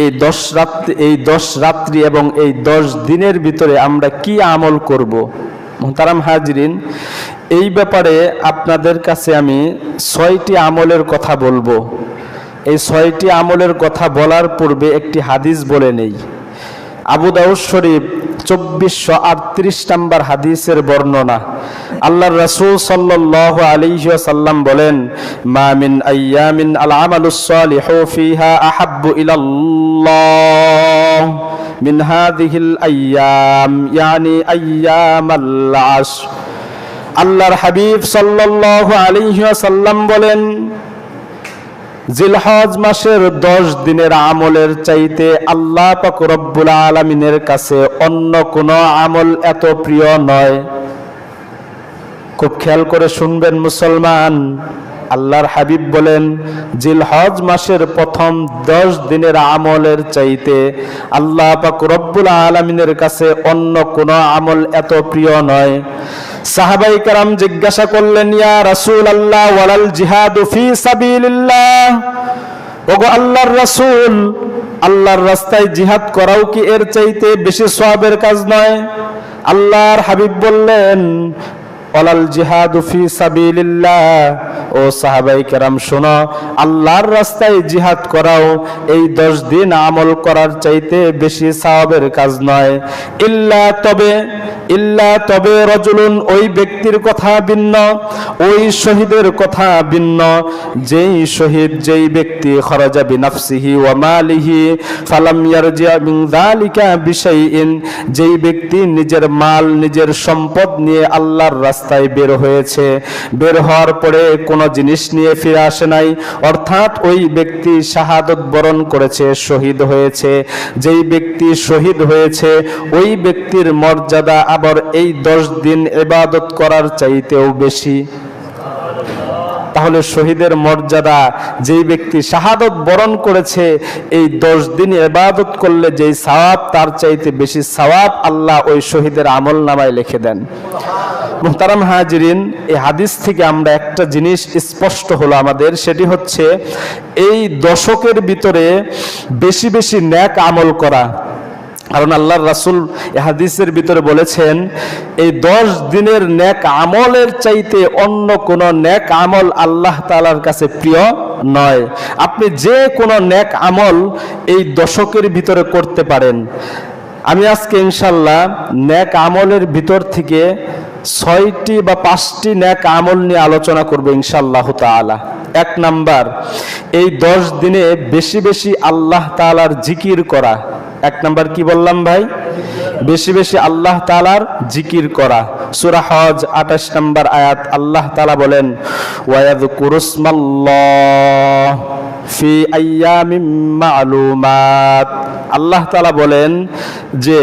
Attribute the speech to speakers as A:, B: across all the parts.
A: এই 10 রাত্রি এবং এই 10 দিনের ভিতরে আমরা কি আমল করব। মুহতারাম হাজরিন, এই ব্যাপারে আপনাদের কাছে আমি 6টি আমলের কথা বলবো। এই 6টি আমলের কথা বলার পূর্বে একটি হাদিস বলে নেই। আবু দাউদ শরীফ 2438 নম্বর হাদিসের বর্ণনা। আল্লাহর রাসূল সাল্লাল্লাহু আলাইহি ওয়াসাল্লাম বলেন, মা মিন আইয়ামিন আল আমালুস সালিহু ফিহা আহাব্বু ইলাল্লাহ মিন হাযিহিল আইয়াম, ইয়ানি আইয়ামাল আশর। আল্লাহর হাবিব সাল্লাল্লাহু আলাইহি ওয়াসাল্লাম বলেন, জিলহজ মাসের 10 দিনের আমলের চাইতে আল্লাহ পাক রব্বুল আলামিনের কাছে অন্য কোনো আমল এত প্রিয় নয়। খুব খেয়াল করে শুনবেন মুসলমান, আল্লাহর হাবিব বলেন, জিলহজ মাসের প্রথম 10 দিনের আমলের চাইতে আল্লাহ পাক রব্বুল আলামিনের কাছে অন্য কোনো আমল এত প্রিয় নয়। সাহাবায়ে কেরাম জিজ্ঞাসা করলেন, ইয়া রাসূলুল্লাহ ওয়ালাল জিহাদু ফি সাবিলিল্লাহ, ওগো আল্লাহর রাসূল, আল্লাহর রাস্তায় জিহাদ করাও কি এর চাইতে বেশি সওয়াবের কাজ নয়? আল্লাহর হাবিব বললেন, ওয়ালাল জিহাদু ফি সাবিলিল্লাহ, ও সাহাবায়ে কেরাম শোনো, আল্লাহর রাস্তায় জিহাদ করাও এই 10 দিন আমল করার চাইতে বেশি সওয়াবের কাজ নয়। ইল্লা তবে রজুলুন, ওই ব্যক্তির কথা ভিন্ন, ওই শহীদের কথা ভিন্ন, যেই ব্যক্তি খরাজা বিনাফসিহি ওয়া মালিহি ফালাম ইয়ারজি' মিন যালিকা বিশাইইন, যেই ব্যক্তি নিজের মাল নিজের সম্পদ নিয়ে আল্লাহর রাস্তায় বের হয়েছে, বের হওয়ার পরে কোনো জিনিস নিয়ে ফিরে আসে নাই, অর্থাৎ ওই ব্যক্তি শাহাদত বরণ করেছে, শহীদ হয়েছে। যেই ব্যক্তি শহীদ হয়েছে ওই ব্যক্তির মর্যাদা আবার এই 10 দিন ইবাদত করার চাইতেও বেশি। তাহলে শহীদের মর্যাদা, যেই ব্যক্তি শাহাদত বরণ করেছে, এই 10 দিন ইবাদত করলে যেই সওয়াব তার চাইতে বেশি সওয়াব আল্লাহ ওই শহীদের আমল নামায় লিখে দেন। মুহতারাম হাজিরিন, এই হাদিস থেকে আমরা একটা জিনিস স্পষ্ট হলো আমাদের, সেটি হচ্ছে এই দশকের ভিতরে বেশি বেশি নেক আমল করা। কারণ আল্লাহর রাসূল এই হাদিসের ভিতরে বলেছেন, এই 10 দিনের নেক আমলের চাইতে অন্য কোন নেক আমল আল্লাহ তাআলার কাছে প্রিয় নয়। আপনি যে কোনো নেক আমল এই দশকের ভিতরে করতে পারেন। আমি আজকে ইনশাআল্লাহ নেক আমলের ভিতর থেকে 6টি বা 5টি নেক আমল নিয়ে আলোচনা করব ইনশাআল্লাহ তাআলা। 1 নাম্বার, এই 10 দিনে বেশি বেশি আল্লাহ তাআলার জিকির করা। 1 নাম্বার কি বললাম ভাই? বেশি বেশি আল্লাহ তাআলার জিকির করা। সূরা হজ 28 নম্বর আয়াত, আল্লাহ তাআলা বলেন, ওয়ায়াযকুরুসমাল্লাহ ফি আইয়ামিম মা'লুমাত। আল্লাহ তাআলা বলেন যে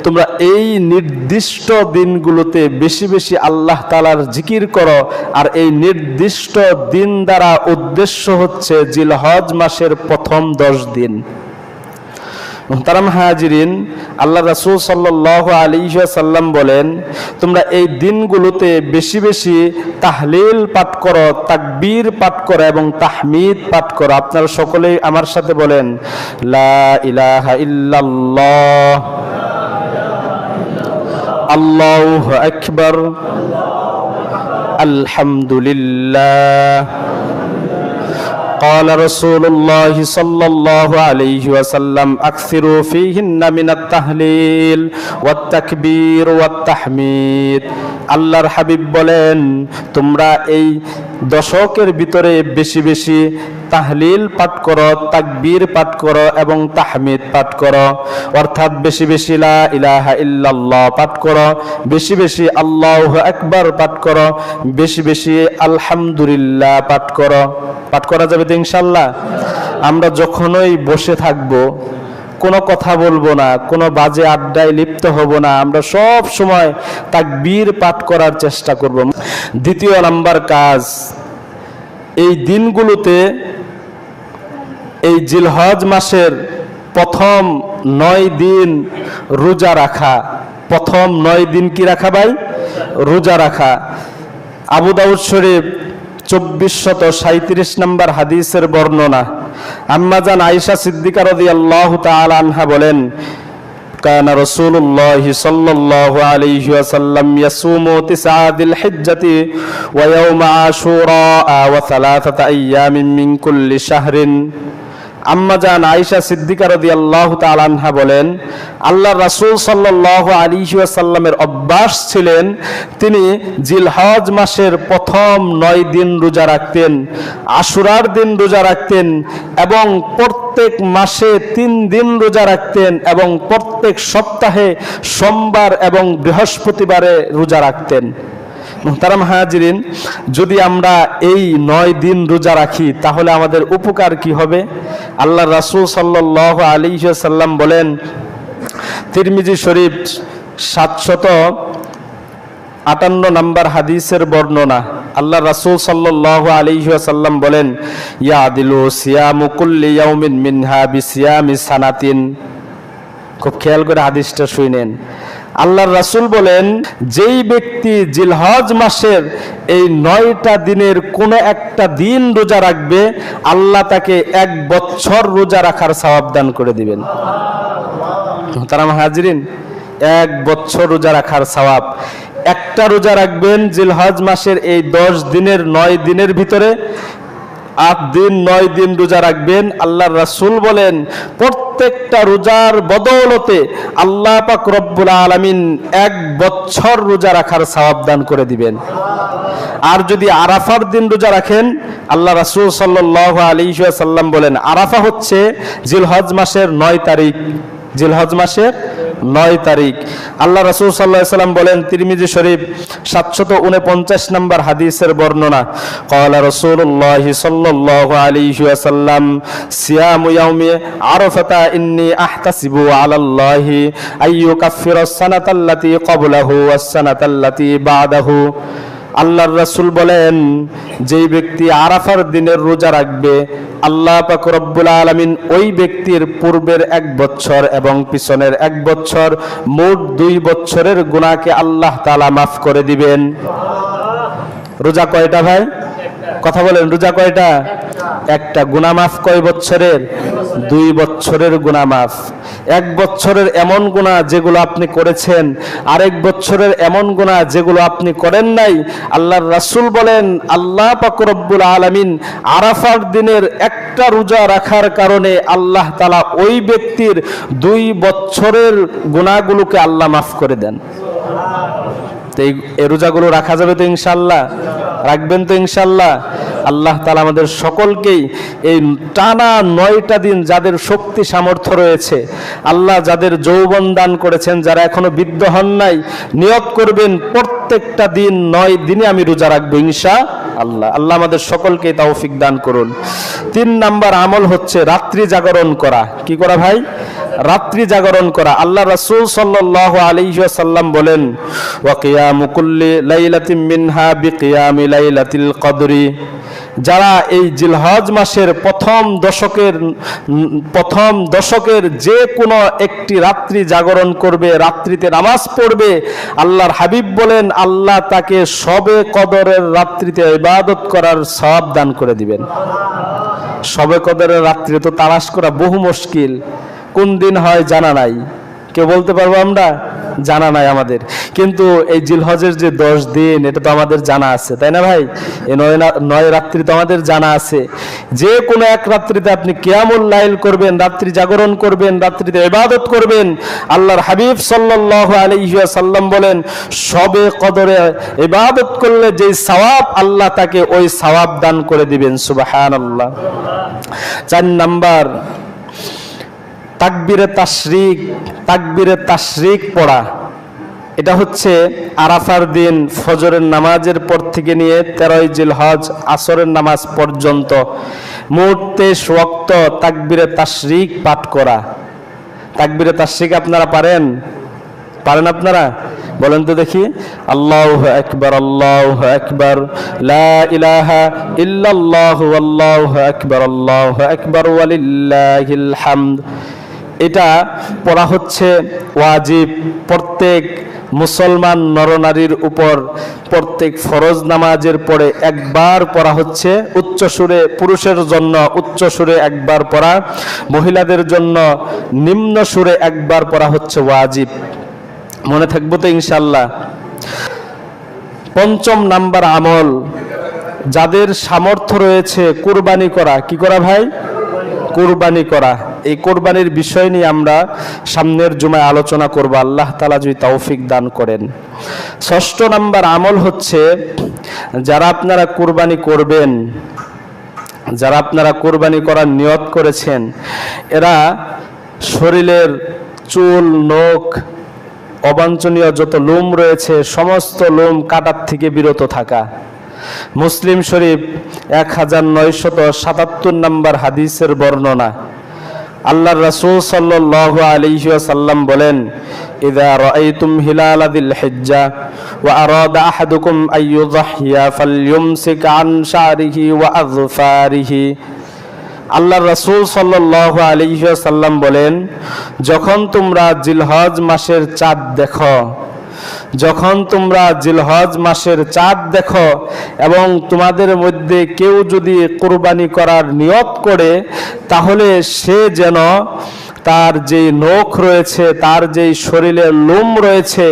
A: তোমরা এই নির্দিষ্ট দিনগুলোতে বেশি বেশি আল্লাহ তাআলার জিকির করো। আর এই নির্দিষ্ট দিন দ্বারা উদ্দেশ্য হচ্ছে জিলহজ মাসের প্রথম 10 দিন। মুহতারাম হাজিরিন, আল্লাহ রাসূল সাল্লাল্লাহু আলাইহি ওয়াসাল্লাম বলেন, তোমরা এই দিনগুলোতে বেশি বেশি তাহলিল পাঠ করো, তাকবীর পাঠ করো এবং তাহমিদ পাঠ করো। আপনারা সকলেই আমার সাথে বলেন, লা ইলাহা ইল্লাল্লাহ, আল্লাহু আকবার, আলহামদুলিল্লাহ। قال رسول الله صلى الله عليه وسلم أكثروا فيهن من التهليل والتكبير والتحميد। আল্লাহর হাবিব বলেন, তোমরা এই দশকের ভিতরে বেশি বেশি তাহলিল পাঠ করো, তাকবীর পাঠ করো এবং তাহমিদ পাঠ করো। অর্থাৎ বেশি বেশি লা ইলাহা ইল্লাল্লাহ পাঠ করো, বেশি বেশি আল্লাহু আকবার পাঠ করো, বেশি বেশি আলহামদুলিল্লাহ পাঠ করো। পাঠ করা যাবে তো ইনশাআল্লাহ? আমরা যখনই বসে থাকবো, কোনো কথা বলবো না, কোনো বাজে আড্ডায় লিপ্ত হব না, আমরা সব সময় তাকবীর পাঠ করার চেষ্টা করব। 2 নাম্বার কাজ, এই দিনগুলোতে এই জিলহজ মাসের প্রথম 9 দিন রোজা রাখা। প্রথম 9 দিন কি রাখা ভাই? রোজা রাখা। আবু দাউদ শরীফ 2437 নম্বর হাদিসের বর্ণনা। আম্মা জান আয়েশা সিদ্দিকা রাদিয়াল্লাহু তাআলা আনহা বলেন, কানা রাসূলুল্লাহি সাল্লাল্লাহু আলাইহি ওয়াসাল্লাম ইয়াসুমু তিসআদিল হিজ্জাতি ওয়া ইয়াওমা আশুরা ওয়া সালাসাতা আইয়ামিন মিন কুল্লি শাহরিন। আম্মা জান আয়েশা সিদ্দিকা রাদিয়াল্লাহু তাআলা আনহা বলেন, আল্লাহর রাসূল সাল্লাল্লাহু আলাইহি ওয়াসাল্লামের অভ্যাস ছিলেন তিনি জিলহজ মাসের প্রথম 9 দিন রোজা রাখতেন, আশুরার দিন রোজা রাখতেন এবং প্রত্যেক মাসে 3 দিন রোজা রাখতেন এবং প্রত্যেক সপ্তাহে সোমবার এবং বৃহস্পতিবারে রোজা রাখতেন। মুহতারাম হাজিরিন, যদি আমরা এই 9 দিন রোজা রাখি তাহলে আমাদের উপকার কি হবে? আল্লাহর রাসূল সাল্লাল্লাহু আলাইহি ওয়াসাল্লাম বলেন, তিরমিজি শরীফ 758 নম্বর হাদিসের বর্ণনা, আল্লাহর রাসূল সাল্লাল্লাহু আলাইহি ওয়াসাল্লাম বলেন, ইয়াদিলু সিয়ামু কুল্লি ইয়াউমিন মিনহা বিসিয়ামি সানাতিন। খুব খেয়াল করে হাদিসটা শুনেন। আল্লাহর রাসূল বলেন, যেই ব্যক্তি জিলহজ মাসের এই 9টা দিনের কোনো একটা দিন রোজা রাখবে, আল্লাহ তাকে 1 বছর রোজা রাখার সওয়াব দান করে দিবেন। মুহতারাম হাজিরিন, 1 বছর রোজা রাখার সওয়াব। একটা রোজা রাখবেন জিলহজ মাসের এই 10 দিনের 9 দিনের ভিতরে 8 দিন 9 দিন রোজা রাখবেন। আল্লাহর রাসূল বলেন, প্রত্যেকটা রোজার বদৌলতে আল্লাহ পাক রব্বুল আলামিন 1 বছর রোজা রাখার সওয়াব দান করে দিবেন। আর যদি আরাফার দিন রোজা রাখেন, আল্লাহ রাসূল সাল্লাল্লাহু আলাইহি ওয়াসাল্লাম বলেন, আরাফা হচ্ছে জিলহজ মাসের 9 তারিখ, জিলহজ মাসের 9 তারিখ। আল্লাহ রাসূল সাল্লাল্লাহু আলাইহি ওয়াসাল্লাম বলেন, তিরমিজি শরীফ 749 নম্বর হাদিসের বর্ণনা, ক্বালা রাসূলুল্লাহি সাল্লাল্লাহু আলাইহি ওয়াসাল্লাম, সিয়ামু ইয়াউমি আরাফাতা ইন্নী আহতাসিবু আলাল্লাহি আইয়ুকাফফিরাস সানাতাল্লাতী ক্বাবলাহু ওয়াস সানাতাল্লাতী বা'দাহু। আল্লাহর রাসূল বলেন, যেই ব্যক্তি আরাফার দিনের রোজা রাখবে, আল্লাহ পাক রব্বুল আলামিন ওই ব্যক্তির পূর্বের 1 বছর এবং পিছনের 1 বছর, মোট 2 বছরের গুনাহকে আল্লাহ তাআলা মাফ করে দিবেন। রোজা কয়টা ভাই? কথা বলেন, রোজা কয়টা? একটা। গুনাহ মাফ কয় বছরের? 2 বছরের গুনাহ মাফ। 1 বছরের এমন গুনাহ যেগুলো আপনি করেছেন, আরেক বছরের এমন গুনাহ যেগুলো আপনি করেন নাই, আল্লাহর রাসূল বলেন, আল্লাহ পাক রব্বুল আলামিন আরাফার দিনের একটা রোজা রাখার কারণে আল্লাহ তাআলা ওই ব্যক্তির 2 বছরের গুনাহগুলোকে আল্লাহ মাফ করে দেন। তো এই রোজাগুলো রাখা যাবে তো ইনশাআল্লাহ? রাখবেন তো ইনশাআল্লাহ? আল্লাহ তাআলা আমাদের সকলকেই এই টানা 9টা দিন, যাদের শক্তি সামর্থ্য রয়েছে, আল্লাহ যাদের যৌবন দান করেছেন, যারা এখনো বৃদ্ধ হন নাই, নিয়ত করবেন প্রত্যেকটা দিন 9 দিনে আমি রোজা রাখবো ইনশাআল্লাহ। আল্লাহ আমাদের সকলকে তৌফিক দান করুন। 3 নাম্বার আমল হচ্ছে রাত্রি জাগরণ করা। কি করা ভাই? রাত্রি জাগরণ করা। আল্লাহ রাসূল সাল্লাল্লাহু আলাইহি ওয়াসাল্লাম বলেন, ওয়া কিয়ামু কুল্লি লাইলাতিন মিনহা বিকিয়ামি লাইলাতিল কদরি। যারা এই জিলহজ মাসের প্রথম দশকের যে কোনো একটি রাত্রি জাগরণ করবে, রাত্রিতে নামাজ পড়বে, আল্লাহর হাবিব বলেন, আল্লাহ তাকে শবে কদরের রাত্রিতে ইবাদত করার সওয়াব দান করে দিবেন। শবে কদরের রাত্রি তো তালাশ করা বহু মুশকিল। কোন দিন হয় জানা নাই। কেউ বলতে পারবো আমরা? জানা নাই আমাদের। কিন্তু এই জিলহজের যে 10 দিন, এটা তো আমাদের জানা আছে, তাই না ভাই? এই 9 রাত্রি তো আমাদের জানা আছে। যে কোনো এক রাত্রিতে আপনি কিয়ামুল লাইল করবেন, রাত্রি জাগরণ করবেন, রাত্রিতে ইবাদত করবেন। আল্লাহর হাবিব সাল্লাল্লাহু আলাইহি ওয়াসাল্লাম বলেন, শবে কদরে ইবাদত করলে যে সওয়াব, আল্লাহ তাকে ওই সওয়াব দান করে দিবেন। সুবহানাল্লাহ। 4 নাম্বার, তাকবীরে তাশরিক পড়া। এটা হচ্ছে আরাফার দিন ফজরের নামাজের পর থেকে নিয়ে 13 জিলহজ আসরের নামাজ পর্যন্ত মোট 23 ওয়াক্ত তাকবীরে তাশরিক পাঠ করা। তাকবীরে তাশরিক আপনারা পারেন আপনারা? বলেন তো দেখি। আল্লাহু আকবার, আল্লাহু আকবার, লা ইলাহা ইল্লাল্লাহু, আল্লাহু আকবার, আল্লাহু আকবার, ওয়ালিল্লাহিল হামদ। এটা পড়া হচ্ছে ওয়াজিব। প্রত্যেক মুসলমান নরনারীর উপর প্রত্যেক ফরজ নামাজের পরে একবার পড়া হচ্ছে উচ্চ সুরে, পুরুষের জন্য উচ্চ সুরে একবার পড়া, মহিলাদের জন্য নিম্ন সুরে একবার পড়া হচ্ছে ওয়াজিব। মনে থাকবো তো ইনশাল্লাহ। ৫ম নাম্বার আমল, যাদের সামর্থ্য রয়েছে কুরবানি করা। কি করা ভাই? কুরবানি করা। এই কোরবানির বিষয় নিয়ে আমরা সামনের জুমায় আলোচনা করব, আল্লাহ তাআলা যদি তৌফিক দান করেন। ৬ষ্ঠ নাম্বার আমল হচ্ছে, যারা আপনারা কুরবানি করবেন, যারা আপনারা কুরবানি করার নিয়ত করেছেন, এরা শরীরের চুল, নখ, অবাঞ্ছনীয় যত লোম রয়েছে সমস্ত লোম কাটার থেকে বিরত থাকা। মুসলিম শরীফ 1977 নম্বর হাদিসের বর্ণনা। আল্লাহর রাসূল সাল্লাল্লাহু আলাইহি ওয়াসাল্লাম বলেন, ইযা রাআইতুম হিলালা যিল হিজ্জা ওয়া আরাদা আহাদুকুম আইয়ুযহিয়া ফালইউমসিক আন শা'রিহি ওয়া আযফারিহি। আল্লাহর রাসূল সাল্লাল্লাহু আলাইহি ওয়াসাল্লাম বলেন, যখন তোমরা জিলহজ মাসের চাঁদ দেখো, যখন তোমরা জিলহজ মাসের চাঁদ দেখো এবং তোমাদের মধ্যে কেউ যদি কুরবানি করার নিয়ত করে, তাহলে সে যেন তার যেই নখ রয়েছে, তার যেই শরীরের লোম রয়েছে,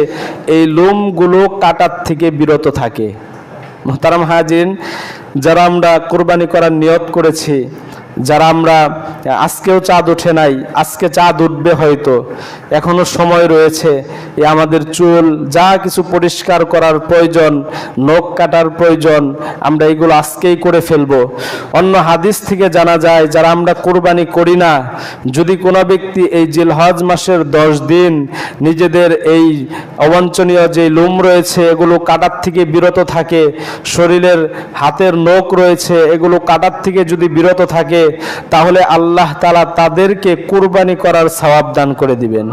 A: এই লোমগুলো কাটার থেকে বিরত থাকে। মুহতারাম হাজিরিন, যারা আমরা কুরবানি করার নিয়ত করেছি, যারা আমরা আজকেও চাঁদ ওঠে নাই, আজকে চাঁদ উঠবে হয়তো, এখনো সময় রয়েছে, এ আমাদের চুল যা কিছু পরিষ্কার করার প্রয়োজন, নখ কাটার প্রয়োজন, আমরা এগুলো আজকেই করে ফেলবো। অন্য হাদিস থেকে জানা যায়, যারা আমরা কুরবানি করি না, যদি কোনো ব্যক্তি এই জিলহজ মাসের 10 দিন নিজেদের এই অবাঞ্ছনীয় যে লোম রয়েছে এগুলো কাটার থেকে বিরত থাকে, শরীরের হাতের নখ রয়েছে এগুলো কাটার থেকে যদি বিরত থাকে, তাহলে আল্লাহ তাআলা তাদেরকে কুরবানি করার সওয়াব দান করে দিবেন।